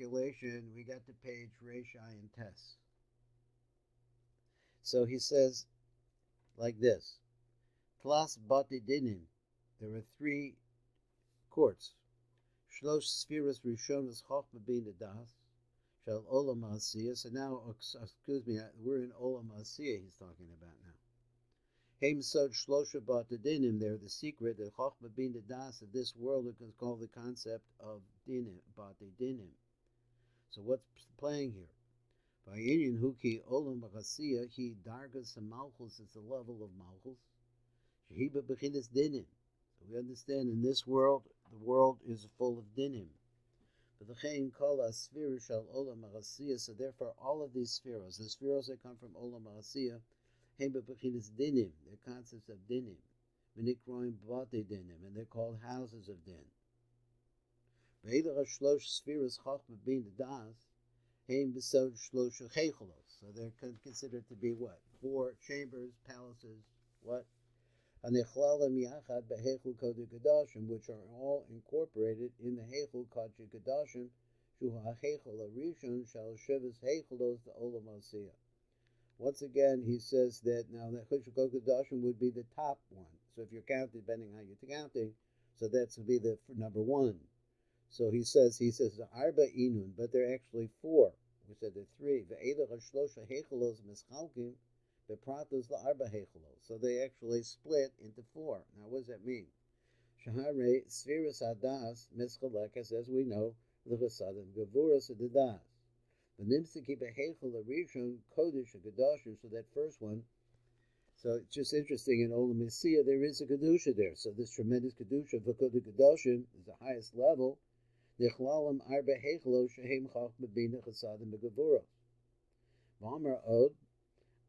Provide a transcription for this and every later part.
calculation, we got to page Resh Ayin Tes. So he says like this: Tlas Bati Dinim. There are three courts. Shlosh Sfiras Rishonas Chochma Bina Das Shal Olam Asiya. So now, excuse me, we're in Olam Asiya. He's talking about now. Haim Sod Shlosha Bati Dinim. They're the secret, the Chochma Bina Das of this world. Is called the concept of Dinim, Bati Dinim. So what's playing here? Vayinyan Huki Olam Asiya. He Dargas and Malchus is the level of Malchus. Shehiba Bechinas Dinim. We understand in this world, the world is full of dinim. But the chein kol asfir shal olam asiya. So therefore, all of these spheros, the spheros that come from olam asiya, heim bechinas dinim. They're concepts of dinim. V'nikroim bate dinim, and they're called houses of din. Ve'edach shlosh spheros chachma bin das, heim besod shlosh checholos. So they're considered to be what? 4 chambers, palaces, what? Which are all incorporated in the Heichul Kodshei Kodashim, Shuha Heichul Arishon Shal Shivas Heichulos the Olam Asiya. Once again, he says that now the Heichul Kodashim would be the top one. So if you're counting, depending on how you're counting, so that's to be the number 1. So he says Arba Inun, but they're actually 4. We said they're 3. Ve'edach Shlosha Heichulos Mischalkim. The pratos la arba hechulos. So they actually split into 4. Now, what does that mean? Shahare spheres hadas mischalekas, as we know, the chesadim gavuras of the das. The nimsa keep a hechul arishon kodesh gadashim. So that first one. So it's just interesting. In Olam Asiya, there is a kedusha there. So this tremendous kedusha of kodesh gadashim is the highest level. Nechlalim arba hechulos shehem chachma bina chesadim gavuras. V'amar od.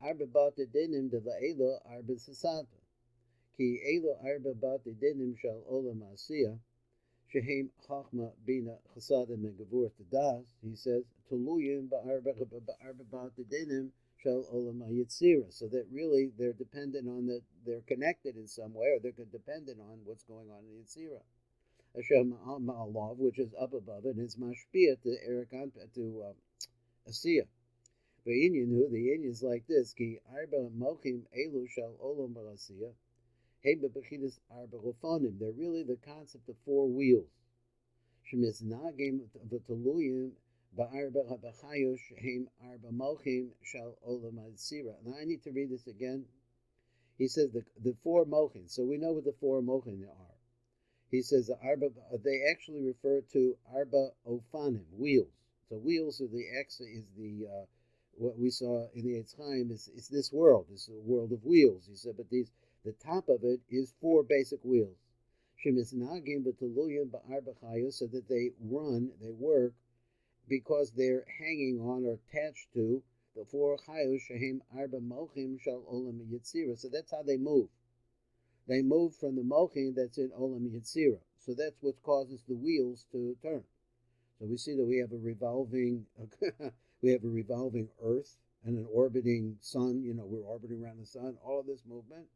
Arba bate dinim de la'elo arba sasata. Ki elo arba bate dinim shal olam asiya. Shehem chachma bina chasadim and gavur das. He says, Tuluyim ba'arba bate dinim shal olam yitzira. So that really they're dependent on they're connected in some way, or they're dependent on what's going on in Yitzira. Hashem ma'alav, which is up above it, is mashpia to Erikan to Asiya. The Indian is like this: Ki arba mochim elu shal olam asiya, hey bebechidas arba rofanim. They're really the concept of 4 wheels. Shemis nagim v'taluyim ba'arba habachayosh heim arba mochim shal olam asira. Now I need to read this again. He says the 4 mochim. So we know what the 4 mochim are. He says the arba. They actually refer to arba ofanim, wheels. So wheels are the X is the what we saw in the Eitz Chaim is this world. This is a world of wheels. He said, but the top of it is 4 basic wheels. Shemisnagim b'taluyim ba'arba chayos, so that they run, they work, because they're hanging on or attached to the 4 chayos shehem arba mochim shal olam yitzira. So that's how they move. They move from the mochim that's in olam yitzira. So that's what causes the wheels to turn. So we see that we have a revolving Earth and an orbiting sun. We're orbiting around the sun. All of this movement,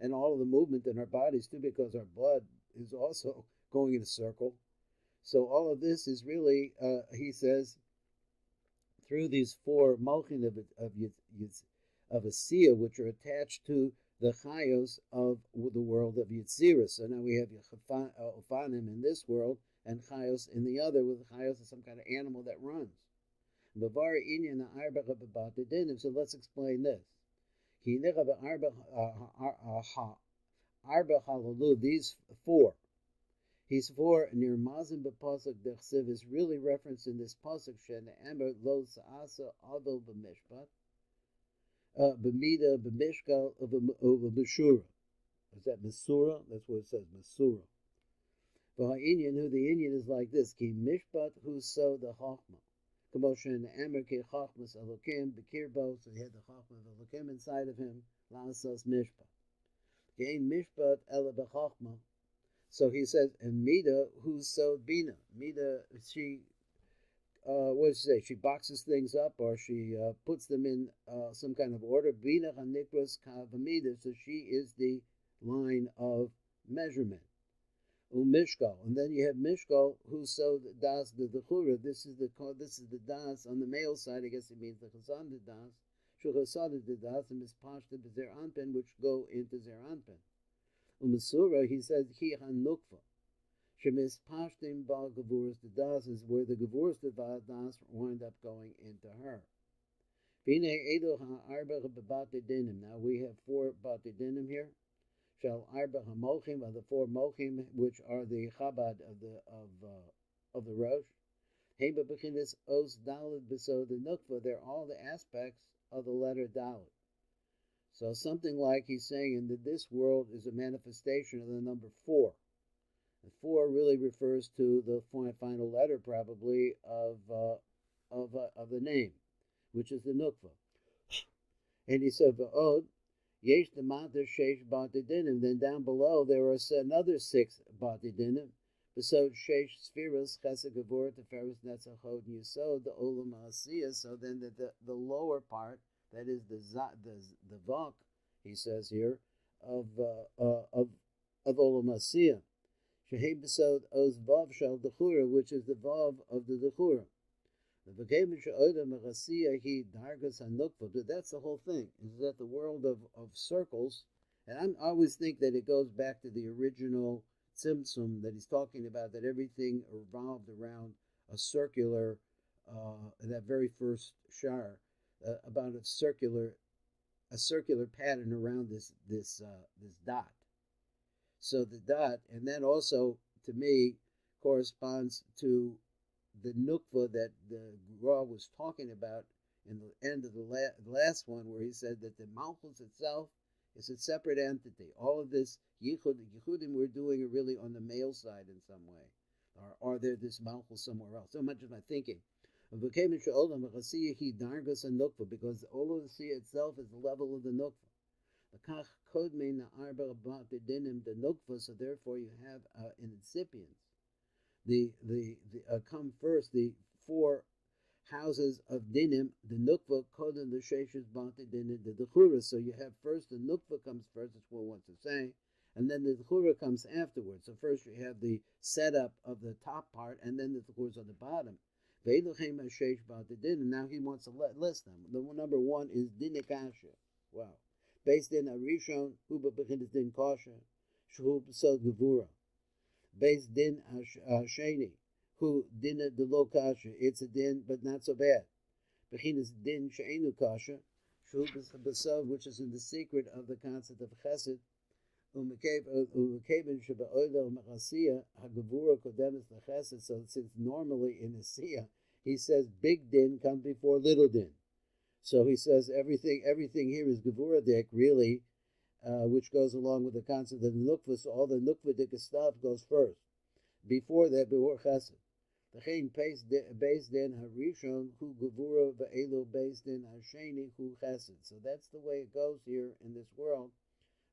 and all of the movement in our bodies too, because our blood is also going in a circle. So all of this is really, he says, through these 4 malchin of Asiya, which are attached to the chayos of the world of Yitzira. So now we have Ofanim in this world, and chayos in the other, with chayos is some kind of animal that runs. So let's explain this. These 4. He's 4 near Mazim b'pasuk dechsiv is really referenced in this pasuk shen emer lo sa'asa adol b'mishpat b'mida b'mishkal b'meshura. Is that Mesura? That's what it says, Mesura. But the Indian is like this: Ki mishpat hu so the chachma. Commotion emer ki chachmas elokim b'kirbo. So he had the chachma of elokim inside of him. La'asas mishpat. Ki ein mishpat ela b'chachma. So he says, and Mida, who's so Bina. Mida, she, what does she say? She boxes things up, or she puts them in some kind of order. Bina hanikros kavamida. So she is the line of measurement. Mishkal, and then you have Mishkal who sewed das the dechura. This is the das on the male side. I guess it means the chazan the das. Shuchasad the das and mispashta b'zer anpen, which go into zer anpen. Umasura, he says he hanukva. Shemispashtim bal gavuras the das is where the gavuras the das wind up going into her. Now we have 4 batidinim here. Shall arba hamochim are the 4 mochim, which are the chabad of the Rosh. Heba bechinas os dalid beso the nukva. They're all the aspects of the letter dalid. So something like he's saying that this world is a manifestation of the number 4. The 4 really refers to the final letter, probably of the name, which is the nukva. And he said, "V'od yesh the mater sheish batidinim." Then down below there are another 6 batidinim. Besod sheish sfiras chesed gevurah teferes netzach hod yisod the Olam Asiya. So then the lower part, that is the vok, he says here, of Olam Asiya. Shehei besod oz vav shel dechura, which is the vav of the dechura. That's the whole thing, is that the world of circles, and I always think that it goes back to the original Tzimtzum that he's talking about, that everything revolved around a circular, that very first shar, about a circular pattern around this dot. So the dot, and that also, to me, corresponds to the nukva that the Gra was talking about in the end of the last one, where he said that the Malchus itself is a separate entity. All of this Yichudim we're doing are really on the male side in some way. Or are there this Malchus somewhere else? So much of my thinking. Because the Olam Asiya itself is the level of the nukva. The nukva, so therefore you have an incipience. The come first, the 4 houses of dinim, the nukva, kodem, the sheshes, bante dinim, the dechura. So you have first the nukva comes first, that's what one wants to say, and then the dechura comes afterwards. So first you have the setup of the top part, and then the dechura is on the bottom. And now he wants to list them. The number 1 is dinikasha. Wow. Based in Arishon, huba bechinas din kasha, shu b'sod gevura. Based din sheni, who dinna de lo kasha. It's a din, but not so bad. Bechinas din she'enu kasha, shu b'sod, which is in the secret of the concept of chesed. Umekeben sheba'oila u'machasiya hagevura kodemes l'chesed. So since normally in the Asiya, he says big din comes before little din. So he says everything here is gevura dik, really, which goes along with the concept of the nukva. So all the nukva stuff goes first. Before that, before chesed. V'chein based in harishon hu gevura ve'elu based in hasheni hu chesed. So that's the way it goes here in this world.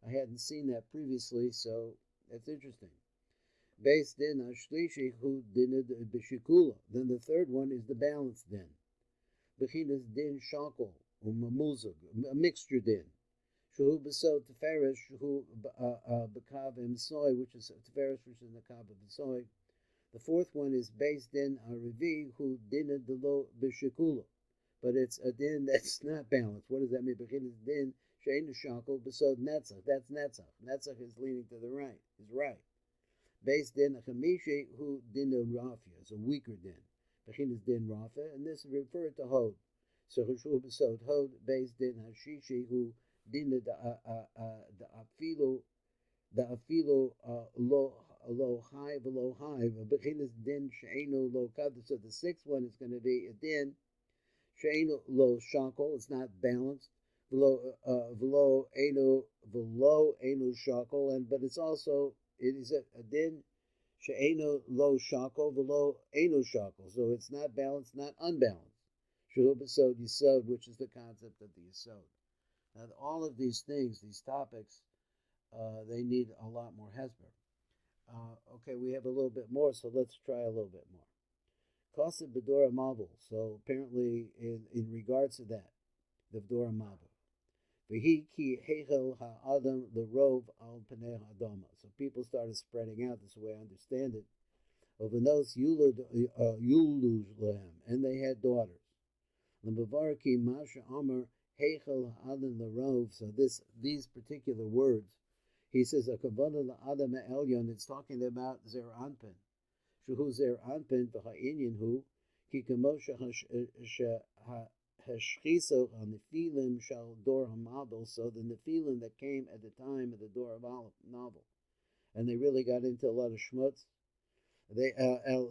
I hadn't seen that previously, so that's interesting. Based in hashlishi hu dined b'shikula. Then the third one is the balanced din. Bechinas din shakel umamuzug, a mixture din. Shuhu b'so teferes shuhu b'kav emsoy, which is teferes, which is in the kav of emsoy. The 4th one is based in Arivi, who dinna delo b'shikula, but it's a din that's not balanced. What does that mean? Bechinas din she'enu shakel b'so netzach. That's netzach. Netzach is leaning to the right. Is right. Based in chamishi, who dinna rafia, is a weaker din. Bechinas din rafa, and this is referred to hod. So shuhu b'so hod based in hashishi, who dinna the afilo lo high below high. Bechinas din she'enu lo kav. So the 6th one is going to be a din she'enu lo shakel. It's not balanced. V'lo enu shakel, but it's also it is a din she'enu lo shakel v'lo enu shakel. So it's not balanced, not unbalanced. Shuhu b'sod yisod, which is the concept of the yisod. Now, all of these things, these topics, they need a lot more hesber. Okay, we have a little bit more, so let's try a little bit more. Kosev b'dora mabul. So apparently, in regards to that, the b'dora mabul. V'hi ki hechel ha'adam l'rov al pnei ha'adama. So people started spreading out. This is the way I understand it. Uvenos yuluj lehem, and they had daughters. L'mavarki masha amar hechel ha'adam l'rov. So these particular words, he says, a kavana la'adam ha'elyon, it's talking about Zer Anpin. Shuhu Zer Anpin v'ha'inyan hu, ki kamosha hashchiso ha'nefilim shal dor ha'mabel, so the Nephilim that came at the time of the Dor of Novel. And they really got into a lot of schmutz. They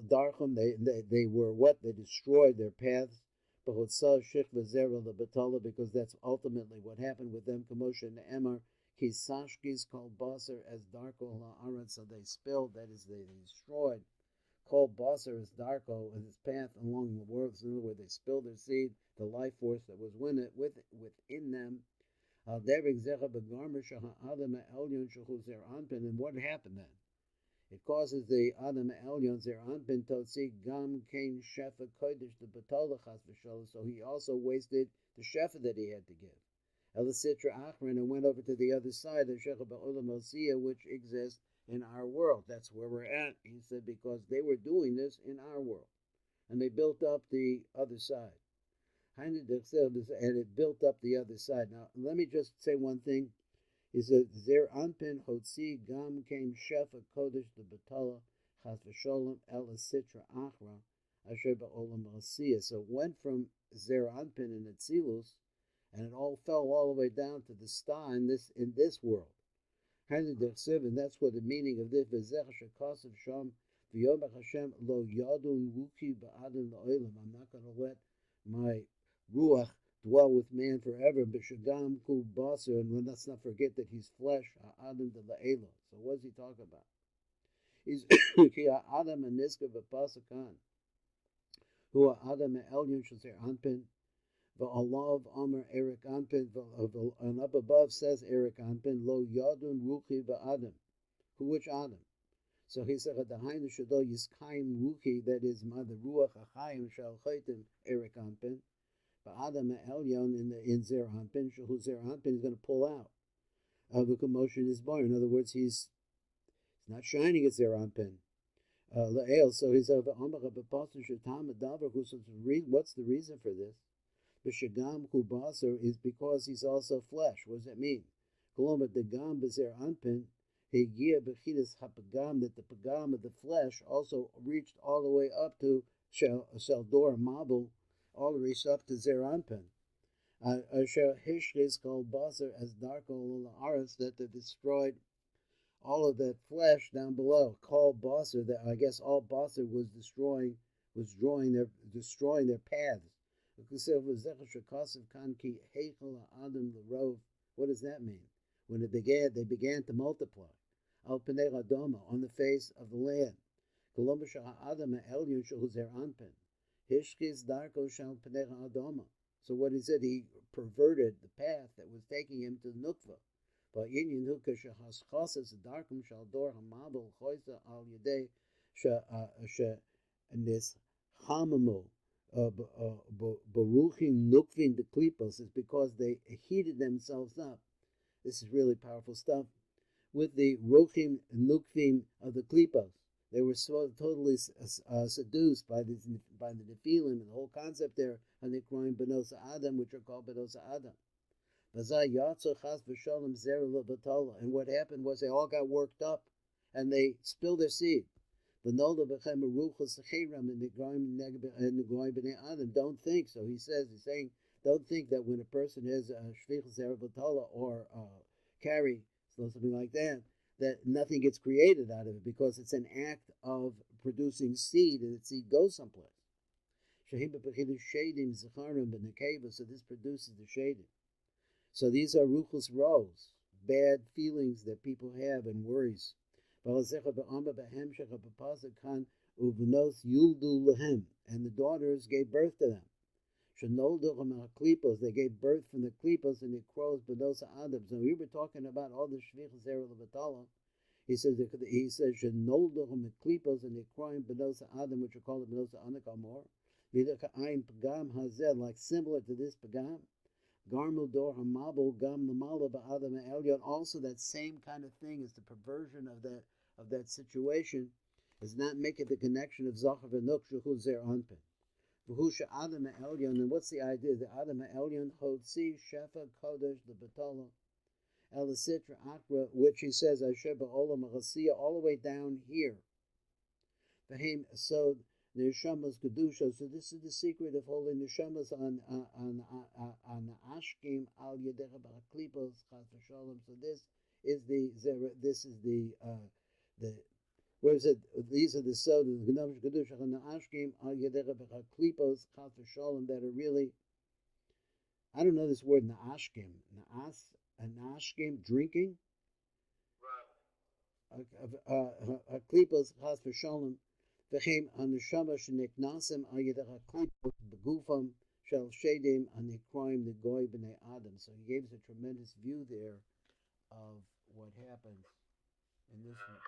Darchim, they were what? They destroyed their paths. Because that's ultimately what happened with them. Kamosha Ne'emar, Kisashkis called Basar as Darko La'aran, so they spilled, that is, they destroyed. Called Basar as Darko, as his path along the world, so in other words, they spilled their seed, the life force that was within them. And what happened then? It causes the Adam Elyon Zer Anpin Totzi Gam Kain Shefa Kodesh the Batolachas V'Sholos, so he also wasted the Shefa that he had to give. Elisitra Achron, and went over to the other side of Shecha Olam Asiya, which exists in our world. That's where we're at, he said, because they were doing this in our world. And they built up the other side. And it built up the other side. Now, let me just say one thing. He said, Zer Anpin Hotzi Gam Kaim Shefa Kodesh the Batala Chas V'Sholem Elisitra Achra Asher Ba'olam Asiya. So it went from Zer Anpin and Etzilus, and it all fell all the way down to the star in this world. And that's what the meaning of this. I'm not going to let my ruach dwell with man forever. B'shagam ku basar, and let's not forget that he's flesh. Adam de la'elo. So what does he talk about? He's ki Adam and niska v'pasakan, who Adam and elyon shazer anpin. V'alav Amar Eric Anpin, and up above says Eric Anpin, Lo Yadun Ruchi v'Adam. Which Adam? So he said, Dahainu Shadol Yiskayim Ruchi, that is, the Ruach HaChayim Shal Chaytim Eric Anpin. V'Adam Elyon in Zer Anpin, who Zer Anpin is going to pull out. The commotion is born. In other words, he's not shining at Zer Anpin. So he said, what's the reason for this? B'shagam kubasar is because he's also flesh. What does that mean? Koloma degam b'zer anpin hegia b'chidas hapagam, that the pagam of the flesh also reached all the way up to sheldor mabel, all the way up to zer anpin. Asher hishris called basar as darko la'aretz, that they destroyed all of that flesh down below. Called basar, that I guess all basar was destroying their paths. What does that mean? When they began to multiply. Al Pnei Adama, on the face of the land. So what he said, he perverted the path that was taking him to Nukva. Baruchim Nukvin the Klipos, is because they heated themselves up. This is really powerful stuff. With the Rochim Nukvim of the Klipos, they were so totally seduced by the Nephilim, and the whole concept there, and they crying Benosa Adam, which are called Benosa Adam. And what happened was they all got worked up, and they spilled their seed. Don't think. So he's saying, don't think that when a person has a shvichus erevatala or carry, something like that, that nothing gets created out of it, because it's an act of producing seed, and the seed goes someplace. So this produces the shadim. So these are ruchos rows, bad feelings that people have and worries. And the daughters gave birth to them. They gave birth from the klipos and the crows benos adam. So we were talking about all the shvichas erevatala. He says shenolduchem the klipos and the croim benos adam, which are called the benos anakamor. Like similar to this pagam. Garmul dor hamabul gam lamala ba'adam elyon. Also, that same kind of thing is the perversion of that situation, is not making the connection of zachar v'nuk shehu zer anpin. V'husha adam elyon. And what's the idea? The adam elyon hotzi shefa kodesh lebetala el sitra akra, which he says asher ba'olam asiya, all the way down here. V'heim so the neshamas kedusha. So this is the secret of holding neshamas on the ashkim al yedecha b'chaklipos chas v'shalom. So this is the where is it? These are the sodas, the Gnavish Kedusha and the Ashkim al Yedecha B'chaklipos chas v'shalom, that are really, I don't know this word Na'ashkim. Na'ashkim, drinking. Klipos chas v'shalom. V'chein aneshama sheneknasim al Yedecha klipos b'gufam shel shedim anikroim negoy b'nei Adam. So he gave us a tremendous view there of what happens in this one.